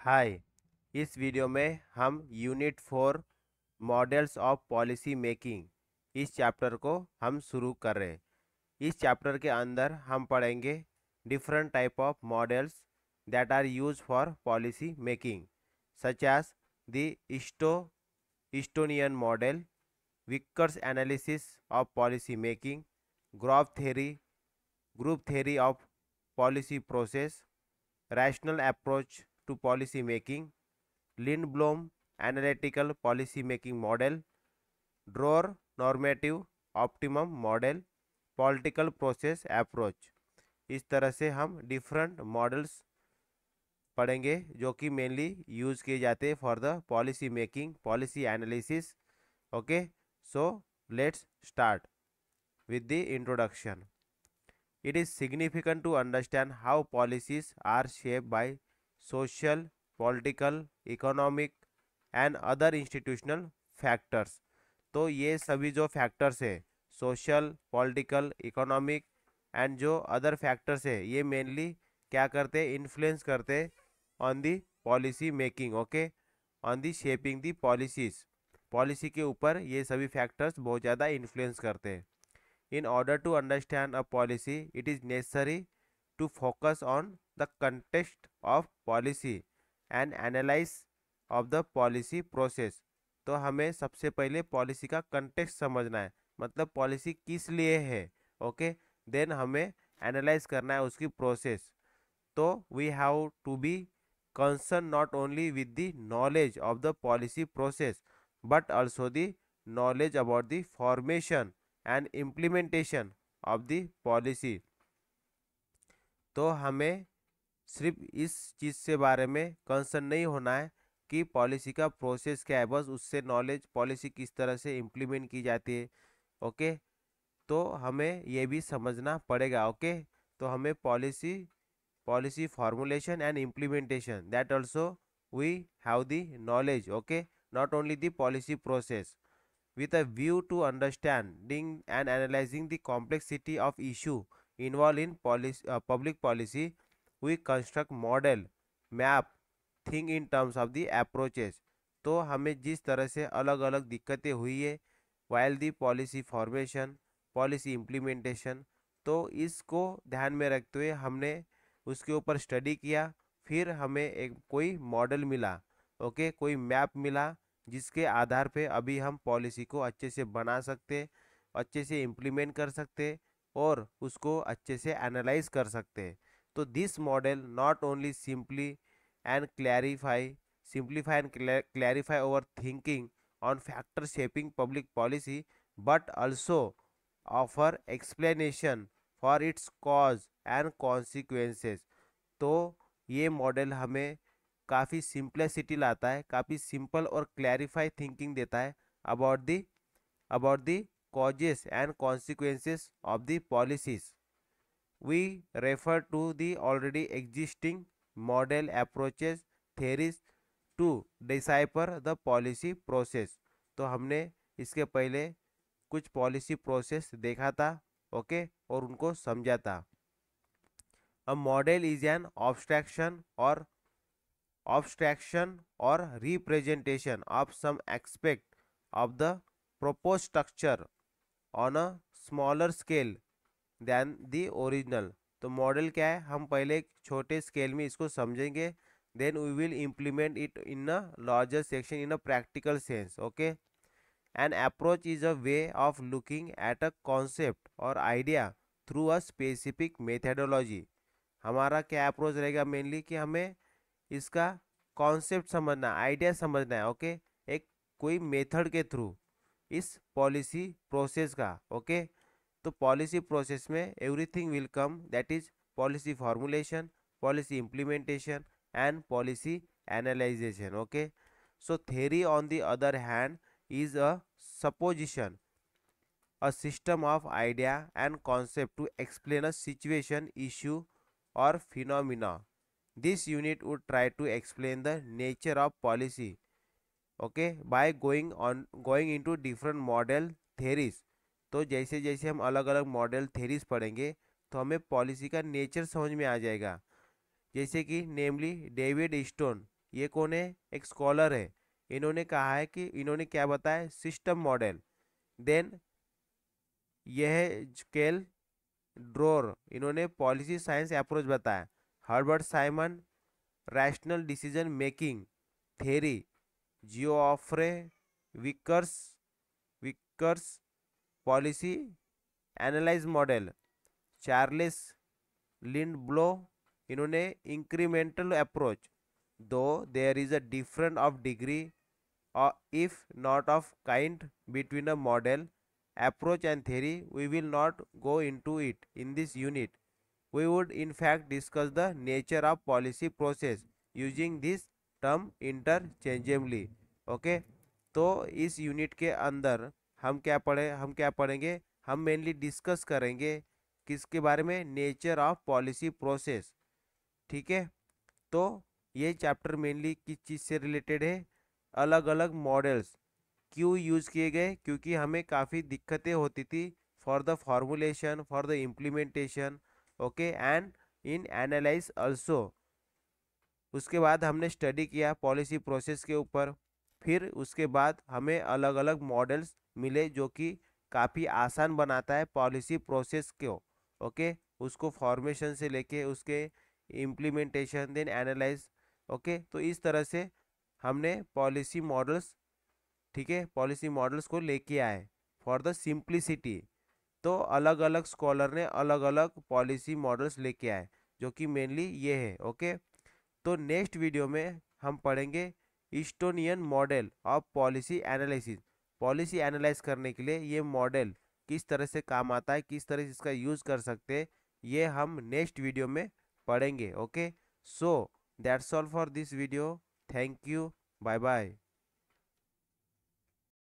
हाय। इस वीडियो में हम unit 4 models of policy making इस चैप्टर को हम शुरू कर रहे हैं। इस चैप्टर के अंदर हम पढ़ेंगे different type of models that are use for policy making such as the Eastonian model, Vickers analysis of policy making, group theory of policy process, rational approach to policy making, Lindblom analytical policy making model, Dror normative optimum model, political process approach। इस तरह से हम different models पढ़ेंगे जो कि mainly use किए जाते हैं for the policy making, policy analysis. Okay, so let's start with the introduction. It is significant to understand how policies are shaped by social, political, economic and other institutional factors। तो ये सभी जो factors है, social, political, economic and जो other factors है, ये mainly क्या करते हैं, इन्फ्लुएंस करते हैं on the policy making. Okay, on the shaping the policies. Policy के ऊपर ये सभी फैक्टर्स बहुत ज़्यादा इन्फ्लुएंस करते हैं। In order to understand a policy, it is necessary to focus on the context of policy and analyze of the policy process। तो हमें सबसे पहले पॉलिसी का कंटेक्स्ट समझना है, मतलब पॉलिसी किस लिए है। ओके, देन हमें एनालाइज करना है उसकी प्रोसेस। तो we have to be concern not only with the knowledge of the policy process but also the knowledge about the formation and implementation of the policy. तो हमें सिर्फ इस चीज़ से बारे में कंसर्न नहीं होना है कि पॉलिसी का प्रोसेस क्या है, बस उससे नॉलेज पॉलिसी किस तरह से इम्प्लीमेंट की जाती है। ओके, तो हमें ये भी समझना पड़ेगा। ओके, तो हमें policy formulation and implementation, that also we have the knowledge. Okay, not only the policy process. With a view to understanding and analyzing the complexity of issue involved in public policy, we construct model, map, think in terms of the approaches। तो हमें जिस तरह से अलग अलग दिक्कतें हुई है while the policy formation, policy implementation, तो इसको ध्यान में रखते हुए हमने उसके ऊपर स्टडी किया। फिर हमें एक कोई मॉडल मिला, ओके, कोई मैप मिला, जिसके आधार पे अभी हम पॉलिसी को अच्छे से बना सकते, अच्छे से इम्प्लीमेंट कर सकते और उसको अच्छे से एनालाइज कर सकते। तो this model not only simplify and clarify over thinking on factor shaping public policy but also offer explanation for its cause and consequences. तो ये मॉडल हमें काफ़ी सिंप्लिसिटी लाता है, काफ़ी सिंपल और क्लैरिफाई थिंकिंग देता है about the causes and consequences of the policies. We refer to the already existing model approaches theories to decipher the policy process. तो हमने इसके पहले कुछ पॉलिसी प्रोसेस देखा था, ओके, और उनको समझा था। A model is an abstraction or representation of some aspect of the proposed structure on a smaller scale than the original। तो मॉडल क्या है, हम पहले एक छोटे स्केल में इसको समझेंगे, then we will implement it in a larger section in a practical sense. Okay, an approach is a way of looking at a concept or idea through a specific methodology. हमारा क्या approach रहेगा, mainly कि हमें इसका concept समझना, idea समझना है। Okay, एक कोई मेथड के थ्रू इस पॉलिसी प्रोसेस का। ओके, तो पॉलिसी प्रोसेस में everything will come, that is policy formulation, policy implementation and policy analysation. Okay, so theory on the other hand is a supposition, a system of idea and concept to explain a situation, issue or phenomena। This unit would try to explain the nature of policy, okay, by going into different model theories। तो जैसे जैसे हम अलग अलग model theories पढ़ेंगे तो हमें policy का नेचर समझ में आ जाएगा। जैसे कि नेमली डेविड स्टोन, ये कौन है, एक स्कॉलर है। इन्होंने कहा है कि इन्होंने क्या बताया, सिस्टम मॉडल। देन यह केल ड्रोर, इन्होंने पॉलिसी साइंस अप्रोच बताया। Herbert Simon, rational decision making theory. Geoffrey Vickers Vickers policy analyse model. Charles Lindblom, इन्होंने incremental approach. Though there is a different of degree or if not of kind between a model approach and theory, we will not go into it in this unit. We would in fact discuss the nature of policy process using this term interchangeably. Okay, तो इस unit के अंदर हम क्या पढ़ेंगे, हम mainly discuss करेंगे किसके बारे में, नेचर ऑफ पॉलिसी प्रोसेस। ठीक है, तो ये चैप्टर मेनली किस चीज़ से रिलेटेड है, अलग अलग मॉडल्स क्यों यूज़ किए गए, क्योंकि हमें काफ़ी दिक्कतें होती थी for the formulation, for the implementation, okay, and in analyse also. उसके बाद हमने स्टडी किया पॉलिसी प्रोसेस के ऊपर। फिर उसके बाद हमें अलग अलग मॉडल्स मिले जो कि काफ़ी आसान बनाता है पॉलिसी प्रोसेस को, ओके, उसको फॉर्मेशन से लेके उसके इम्प्लीमेंटेशन देन एनालाइज। ओके, तो इस तरह से हमने पॉलिसी मॉडल्स, ठीक है, पॉलिसी मॉडल्स को लेके आए फॉर द सिंप्लिसिटी। तो अलग अलग स्कॉलर ने अलग अलग पॉलिसी मॉडल्स लेके आए जो कि मेनली ये है। ओके, तो नेक्स्ट वीडियो में हम पढ़ेंगे Estonian model of policy analysis. Policy analyse करने के लिए ये मॉडल किस तरह से काम आता है, किस तरह से इसका यूज़ कर सकते हैं, ये हम नेक्स्ट वीडियो में पढ़ेंगे। Okay, so that's all for this video. Thank you, bye bye.